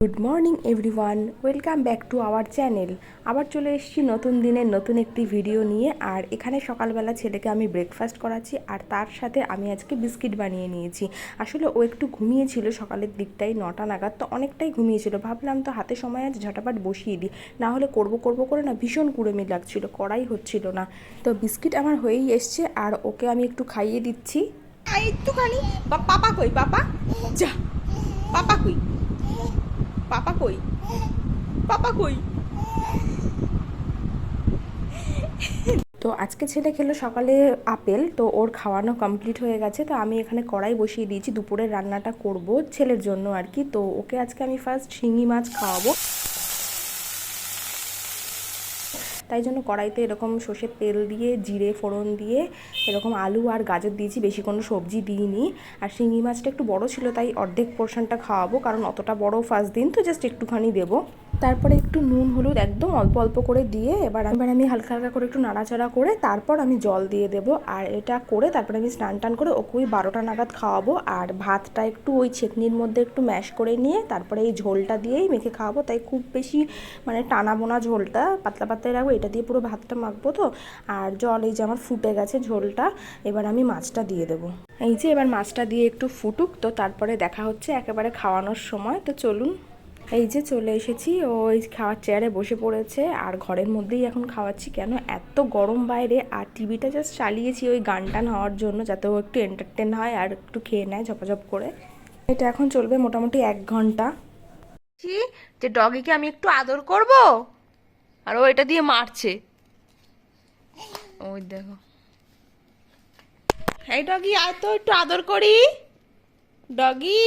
Good morning everyone, welcome back to our channel. আবার চলে এসেছি নতুন দিনের নতুন একটি ভিডিও নিয়ে। আর এখানে সকালবেলা ছেলেকে আমি ব্রেকফাস্ট করাচ্ছি, আর তার সাথে আমি আজকে বিস্কিট বানিয়ে নিয়েছি। আসলে ও একটু ঘুমিয়েছিল সকালের দিকটাই, 9টা নাগাদ, তো অনেকটাই ঘুমিয়েছিল। ভাবলাম তো হাতে সময় আছে, ঝটাপট বসিয়ে দিই, না হলে করবো করে না ভীষণ কুড়েমি লাগছিল, করাই হচ্ছিল না। তো বিস্কিট আমার হয়েই এসছে, আর ওকে আমি একটু খাইয়ে দিচ্ছি। একটুখানি। পাপা কই? পাপা যা, পাপা কই? পাপা কই? পাপা কই? তো আজকে ছেলে খেলো সকালে আপেল, তো ওর খাওয়ানো কমপ্লিট হয়ে গেছে। তো আমি এখানে কড়াই বসিয়ে দিয়েছি, দুপুরের রান্নাটা করব ছেলের জন্য আর কি। তো ওকে আজকে আমি ফার্স্ট শিঙি মাছ খাওয়াবো, তাই জন্য কড়াইতে এরকম সর্ষের তেল দিয়ে, জিরে ফোড়ন দিয়ে, এরকম আলু আর গাজর দিয়েছি, বেশি কোনো সবজি দিইনি। আর শিঙি মাছটা একটু বড় ছিল, তাই অর্ধেক পোর্শনটা খাওয়াবো, কারণ অতটা বড় ফার্স্ট দিন তো, জাস্ট একটুখানি দেবো। তারপরে একটু নুন হলুদ একদম অল্প অল্প করে দিয়ে এবার আমি হালকা হালকা করে একটু নাড়াচাড়া করে তারপর আমি জল দিয়ে দেবো। আর এটা করে তারপরে আমি স্নান টান করে ওকে ওই 12টা নাগাদ খাওয়াবো। আর ভাতটা একটু ওই ছেঁকনির মধ্যে একটু ম্যাশ করে নিয়ে তারপরে এই ঝোলটা দিয়েই মেখে খাওয়াবো। তাই খুব বেশি মানে টানাবো না ঝোলটা, পাতলা পাতলাই রাখবো। এটা দিয়ে পুরো ভাতটা মাখবো তো। আর জল এই যে আমার ফুটে গেছে ঝোলটা, এবার আমি মাছটা দিয়ে দেবো। এই যে এবার মাছটা দিয়ে একটু ফুটুক, তো তারপরে দেখা হচ্ছে একেবারে খাওয়ানোর সময়। তো চলুন, এই যে চলে এসেছি। ও এই খাওয়ার চেয়ারে বসে পড়েছে, আর ঘরের মধ্যেই এখন খাওয়াচ্ছি। কেন এত গরম বাইরে, আর টিভিটা জাস্ট চালিয়েছি ওই গান টান হওয়ার জন্য, যাতে ও একটু এন্টারটেন হয় আর একটু খেয়ে নেয় ঝপাঝপ করে। এটা এখন চলবে মোটামুটি 1 ঘন্টা। যে ডগিকে আমি একটু আদর করব, আর ও এটা দিয়ে মারছে। ওই দেখো, এই ডগি আয় তো একটু আদর করি। ডগি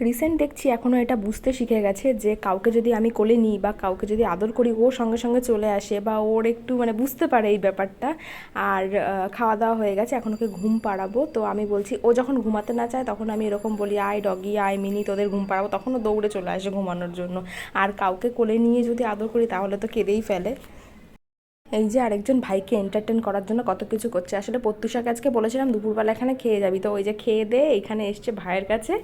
রিসেন্ট দেখছি এখনও এটা বুঝতে শিখে গেছে যে কাউকে যদি আমি কোলে নিই বা কাউকে যদি আদর করি, ও সঙ্গে সঙ্গে চলে আসে, বা ওর একটু মানে বুঝতে পারে এই ব্যাপারটা। আর খাওয়া দাওয়া হয়ে গেছে, এখন ওকে ঘুম পাড়াবো। তো আমি বলছি, ও যখন ঘুমাতে না চায় তখন আমি এরকম বলি, আয় ডগি আয় মিনি, তোদের ঘুম পাড়াবো, তখনও দৌড়ে চলে আসে ঘুমানোর জন্য। আর কাউকে কোলে নিয়ে যদি আদর করি তাহলে তো কেঁদেই ফেলে। এই যে আরেকজন ভাইকে এন্টারটেন করার জন্য কত কিছু করছে। আসলে প্রত্যুষাকে আজকে বলেছিলাম দুপুরবেলা এখানে খেয়ে যাবি, তো ওই যে খেয়ে দে এখানে এসছে ভাইয়ের কাছে।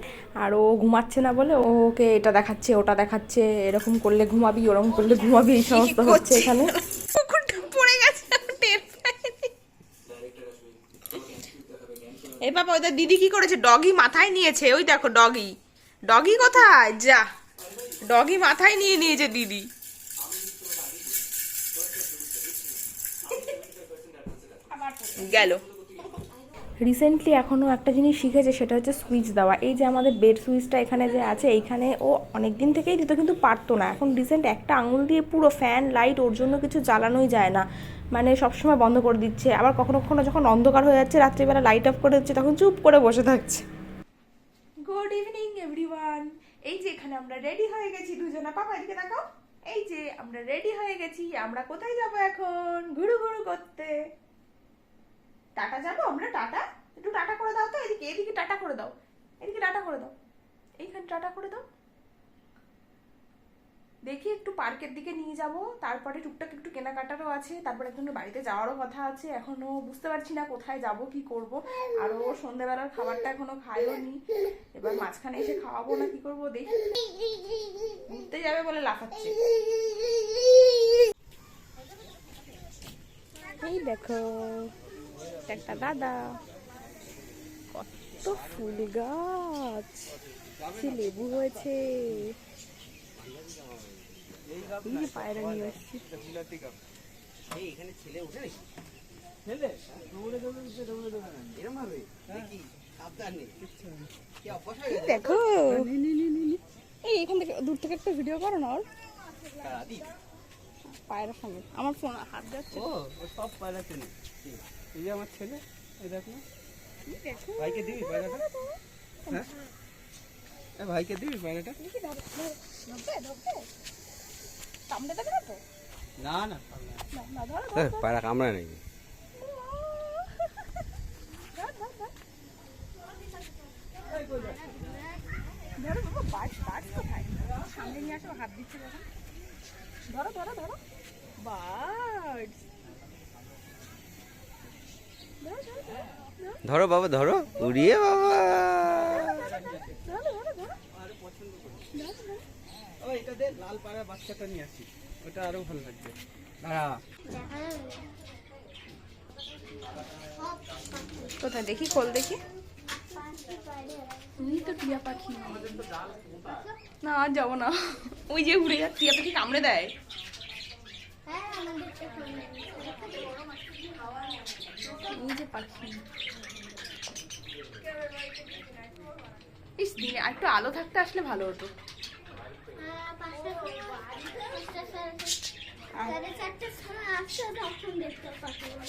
আর ও ঘুমাচ্ছে না বলে ওকে এটা দেখাচ্ছে ওটা দেখাচ্ছে, এরকম করলে ঘুমাবি, ওরকম করলে ঘুমাবি, এই সমস্ত হচ্ছে এখানে। পড়ে গেছে, এই বাবা ওদের দিদি কি করেছে, ডগি মাথায় নিয়েছে। ওই দেখো ডগি, ডগি কোথায়? যা, ডগি মাথায় নিয়ে নিয়েছে দিদি। গেল। রিসেন্টলি এখনও একটা জিনিস শিখেছে, সেটা হচ্ছে সুইচ দেওয়া। এই যে আমাদের বেড সুইচটা এখানে যে আছে, এইখানে ও অনেক দিন থেকেই দিত, কিন্তু পারতো না। এখন রিসেন্ট একটা আঙুল দিয়ে পুরো ফ্যান লাইট ওর জন্য কিছু জ্বালানোই যায় না, মানে সবসময় বন্ধ করে দিচ্ছে। আবার কখনো কখনো যখন অন্ধকার হয়ে যাচ্ছে রাত্রিবেলা লাইট অফ করে দিচ্ছে, তখন চুপ করে বসে থাকছে। Good evening everyone. এই যে এখানে আমরা রেডি হয়ে গেছি দুজনা। পাপা এদিকে তাকাও। এই যে আমরা রেডি হয়ে গেছি। আমরা কোথায় যাব এখন? ঘুরু ঘুরু করতে। টাটা যাবো আমরা, টাটা। একটু টাটা করে দাও তো, এদিকে এদিকে টাটা করে দাও, এদিকে টাটা করে দাও, এইখানে টাটা করে দাও। দেখি একটু পার্কের দিকে নিয়ে যাব, তারপরে টুকটাক একটু কেনাকাটারও আছে, তারপরে একজনের বাড়িতে যাওয়ারও কথা আছে। এখনো বুঝতে পারছি না কোথায় যাব, কি করব। আর ও সন্ধ্যেবেলার খাবারটা এখনো খায়ও নি, এবার মাঝখানে এসে খাওয়াবো না কি করবো দেখি। ঘুরতে যাবে বলে লাফাচ্ছে। এই দেখো একটা দাদা, কত ফুল গাছ, সে লেবু হয়েছে। পায়রা নিয়ে আসছি। দেখো এই এখান থেকে দূর থেকে একটা ভিডিও করো না, ওর পায়রার সঙ্গে আমার ফোন হাত যাচ্ছে। ও সব পায়রা চেনে, এই যে আমার ছেলে, এই দেখো ভাইকে দিবি পায়রাটা, হ্যাঁ ভাইকে দিবি পায়রাটা। কামড়ে দেবে না তো? না না পায়রা কামড়ায় নাকি? ধরো বাবা, বার্ড কোথায়? সামনে নিয়ে আসো, হাত দিচ্ছে যখন। ধরো ধরো ধরো, বার্ড। ধরো বাবা, ধরো। উড়িয়ে বাবা, এটা দে, লাল পাড়া বাচ্চাটা নিয়ে আসি, ওটা আরো ভালো লাগবে। দাঁড়া, কোথায় দেখি, খোল দেখি। তুমি তো টিয়া পাখি না, আর যাবো না। ওই যে উড়ে যাচ্ছে, টিয়া পাখি কামড়ে দেয়। এই যে পাখি, ইস দিনে আর একটু আলো থাকতে আসলে ভালো হতো।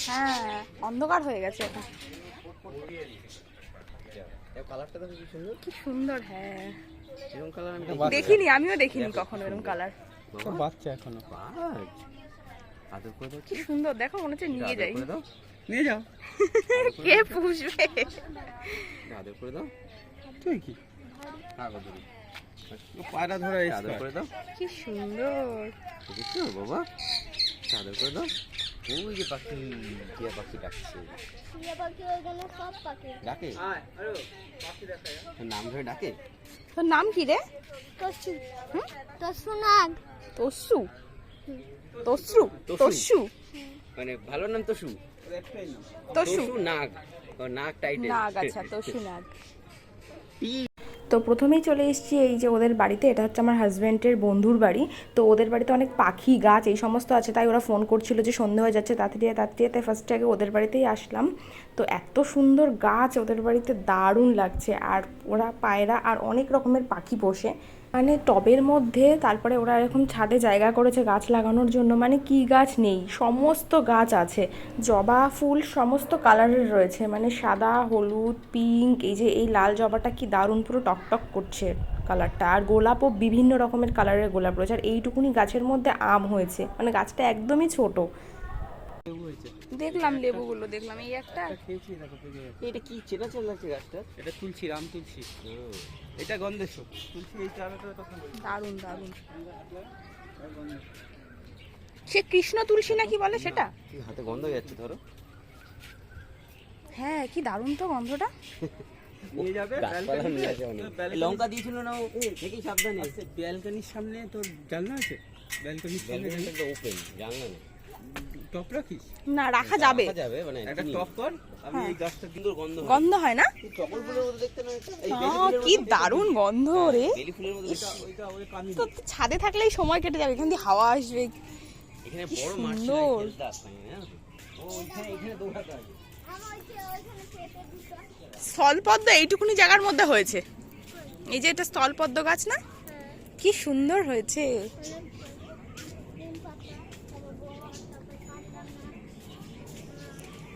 হ্যাঁ, অন্ধকার হয়ে গেছে এখন। কালারটা দেখো কি সুন্দর, কি সুন্দর। হ্যাঁ, এরকম কালার আমি দেখিনি, আমিও দেখিনি কখনো এরকম কালার। বাচ্চা এখনো। আদর করে দাও, কি সুন্দর, দেখো মনে হচ্ছে নিয়ে যাই। করে দাও, নিয়ে যাও। কে পুষবে? আদর করে দাও। তুই কি আদর করে পায়রা ধরা আদর করে দাও। কি সুন্দর। দেখছো বাবা, আদর করে দাও। ওই যে পাখি, টিয়া পাখি ডাকছে, ডাকে, নাম ধরে ডাকে। তোর নাম কি রে? তসু। হুম? তসু নাগ। তসু? তসু? তসু? মানে ভালো নাম তসু। তসু নাগ, নাগ টাইটেল। নাগ, আচ্ছা তসু নাগ। তো প্রথমেই চলে এসেছি এই যে ওদের বাড়িতে। এটা হচ্ছে আমার হাজব্যান্ডের বন্ধুর বাড়ি। তো ওদের বাড়িতে অনেক পাখি, গাছ এই সমস্ত আছে, তাই ওরা ফোন করছিল যে সন্ধে হয়ে যাচ্ছে, তাড়াতাড়ি তাড়াতাড়ি, তাই ফার্স্টে আগে ওদের বাড়িতেই আসলাম। তো এত সুন্দর গাছ ওদের বাড়িতে, দারুণ লাগছে। আর ওরা পায়রা আর অনেক রকমের পাখি পোষে, মানে টবের মধ্যে। তারপরে ওরা এরকম ছাদে জায়গা করেছে গাছ লাগানোর জন্য, মানে কি গাছ নেই, সমস্ত গাছ আছে। জবা ফুল সমস্ত কালারের রয়েছে, মানে সাদা, হলুদ, পিঙ্ক, এই যে এই লাল জবাটা কি দারুণ, পুরো টকটক করছে কালারটা। আর গোলাপও বিভিন্ন রকমের কালারের গোলাপ রয়েছে। আর এইটুকুনি গাছের মধ্যে আম হয়েছে, মানে গাছটা একদমই ছোট। দেখলাম লেবুগুলো, দেখলাম এই একটা। খেয়েছি, দেখো পেকে গেছে। এটা কি চেনা চেনা লাগছে গাছটা? এটা তুলসী, রাম তুলসী। এটা গন্ধেশ্বর তুলসী। এই চারাটা তখন দারুণ দারুণ। সে কৃষ্ণ তুলসী নাকি বলে সেটা? কি হাতে গন্ধ যাচ্ছে, ধরো। হ্যাঁ, কি দারুণ তো গন্ধটা। নিয়ে যাবে। গাছপালা নিয়ে আসে অনেক। লঙ্কা দিয়েছিল না ও, দেখি সাবধানে। ব্যালকনির সামনে তোর জানলা আছে? ব্যালকনির সামনে ওপেন জানলা না, টপ রাখিস? না, রাখা যাবে। রাখা যাবে, মানে একটা টপ কর। আমি এই গাছটা সুন্দর গন্ধ হয়। গন্ধ হয় না? টগর ফুলের মতো দেখতে না এটা? এই কি দারুণ গন্ধ রে। বেলি ফুলের মতো দেখতে। ওইটা ওই কামি। তো ছাদে থাকলেই সময় কেটে যাবে, এখান দিয়ে হাওয়া আসবে। এখানে কি বড় মাঠ ছিল, সুন্দর। খেলতে আসতাম, হ্যাঁ। ও এখানে দৌড়াতে আসবে। স্থলপদ্ম এইটুকুনি জায়গার মধ্যে হয়েছে। এই যে এটা স্থলপদ্ম গাছ না, কি সুন্দর হয়েছে।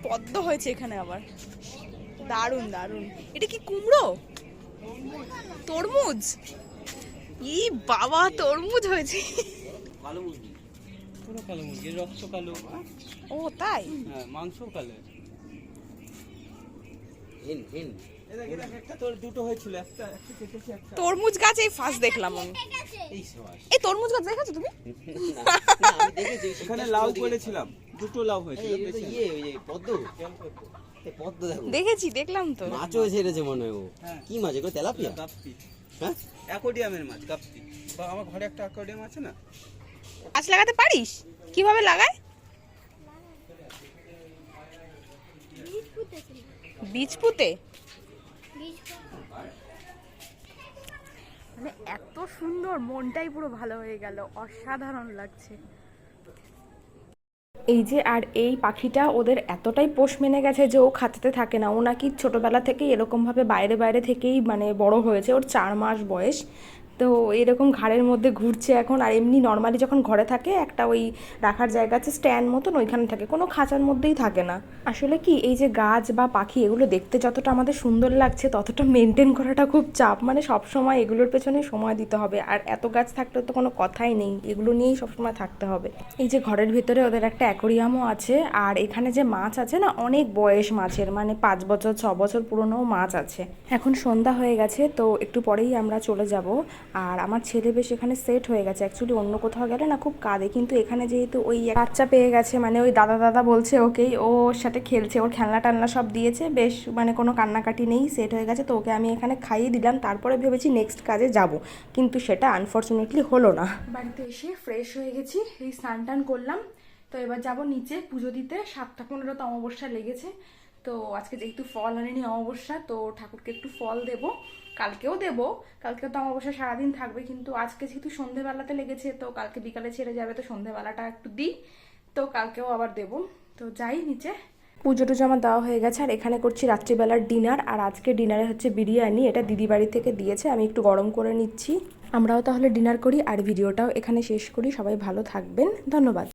পদ্ম হয়েছে এখানে আবার, দারুণ দারুণ। এটা কি কুমড়ো? তরমুজ? ই বাবা, তরমুজ হয়েছে। কালো মুরগি, পুরো কালো মুরগি, রক্ত কালো। ও তাই? হ্যাঁ, মাংস কালো। হেন হেন। একটা তোর দুটো হয়েছিল, একটা কেটেছে, একটা। তরমুজ গাছ এই ফার্স্ট দেখলাম আমি। এই সবাই এই তরমুজ গাছ দেখেছো তুমি? না, আমি দেখেছি এখানে লাউ করেছিলাম, দুটো লাউ হয়েছিল। এই এটা তো ওই যে পদ্ম, এই পদ্ম দেখো। দেখেছি, দেখলাম তো। মাছও ছেড়েছে মনে হয় ও। হ্যাঁ। কি মাছ এগুলো? তেলাপিয়া? কাপ্পি, হ্যাঁ, অ্যাকোডিয়ামের মাছ, কাপ্পি। বা আমার ঘরে একটা অ্যাকোডিয়াম আছে না? গাছ লাগাতে পারিস? কিভাবে লাগায়? বীজ পুঁতে? মানে এত সুন্দর, মনটাই পুরো ভালো হয়ে গেল, অসাধারণ লাগছে। এই যে, আর এই পাখিটা ওদের এতটাই পোষ মেনে গেছে যে ও খাঁচাতে থাকে না। ও নাকি ছোটোবেলা থেকেই এরকমভাবে বাইরে বাইরে থেকেই মানে বড় হয়েছে। ওর 4 মাস বয়স। তো এরকম ঘাড়ের মধ্যে ঘুরছে এখন। আর এমনি নর্মালি যখন ঘরে থাকে, একটা ওই রাখার জায়গা আছে স্ট্যান্ড মতন, ওইখানে থাকে, কোনো খাঁচার মধ্যেই থাকে না। আসলে কি, এই যে গাছ বা পাখি, এগুলো দেখতে যতটা আমাদের সুন্দর লাগছে, ততটা মেনটেন করাটা খুব চাপ। মানে সবসময় এগুলোর পেছনে সময় দিতে হবে। আর এত গাছ থাকলে তো কোনো কথাই নেই, এগুলো নিয়েই সবসময় থাকতে হবে। এই যে ঘরের ভিতরে ওদের একটা অ্যাকোরিয়ামও আছে। আর এখানে যে মাছ আছে না, অনেক বয়স মাছের, মানে 5 বছর 6 বছর পুরনো মাছ আছে। এখন সন্ধ্যা হয়ে গেছে, তো একটু পরেই আমরা চলে যাব। আর আমার ছেলে বেশ এখানে সেট হয়ে গেছে। অ্যাকচুয়ালি অন্য কোথাও গেলে না খুব কাঁদে, কিন্তু এখানে যেহেতু ওই বাচ্চা পেয়ে গেছে, মানে ওই দাদা দাদা বলছে ওকেই, ওর সাথে খেলছে, ওর খেলনা টালনা সব দিয়েছে, বেশ মানে কোনো কান্নাকাটি নেই, সেট হয়ে গেছে। তো ওকে আমি এখানে খাইয়ে দিলাম, তারপরে ভেবেছি নেক্সট কাজে যাব, কিন্তু সেটা আনফর্চুনেটলি হলো না। বাড়িতে এসে ফ্রেশ হয়ে গেছি, এই স্নান টান করলাম। তো এবার যাব নিচে পুজো দিতে। 7টা 15 তো অমাবস্যা লেগেছে। তো আজকে যেহেতু ফল আনেনি অমাবস্যা, তো ঠাকুরকে একটু ফল দেব, কালকেও দেব। কালকে তো অমাবস্যা সারাদিন থাকবে, কিন্তু আজকে যেহেতু সন্ধেবেলাতে লেগেছে, তো কালকে বিকালে ছেড়ে যাবে, তো সন্ধেবেলাটা একটু দিই, তো কালকেও আবার দেব। তো যাই নিচে। পুজো টুজো আমার দেওয়া হয়ে গেছে, আর এখানে করছি রাত্রিবেলার ডিনার। আর আজকে ডিনারে হচ্ছে বিরিয়ানি, এটা দিদি বাড়ি থেকে দিয়েছে, আমি একটু গরম করে নিচ্ছি। আমরাও তাহলে ডিনার করি, আর ভিডিওটাও এখানে শেষ করি। সবাই ভালো থাকবেন, ধন্যবাদ।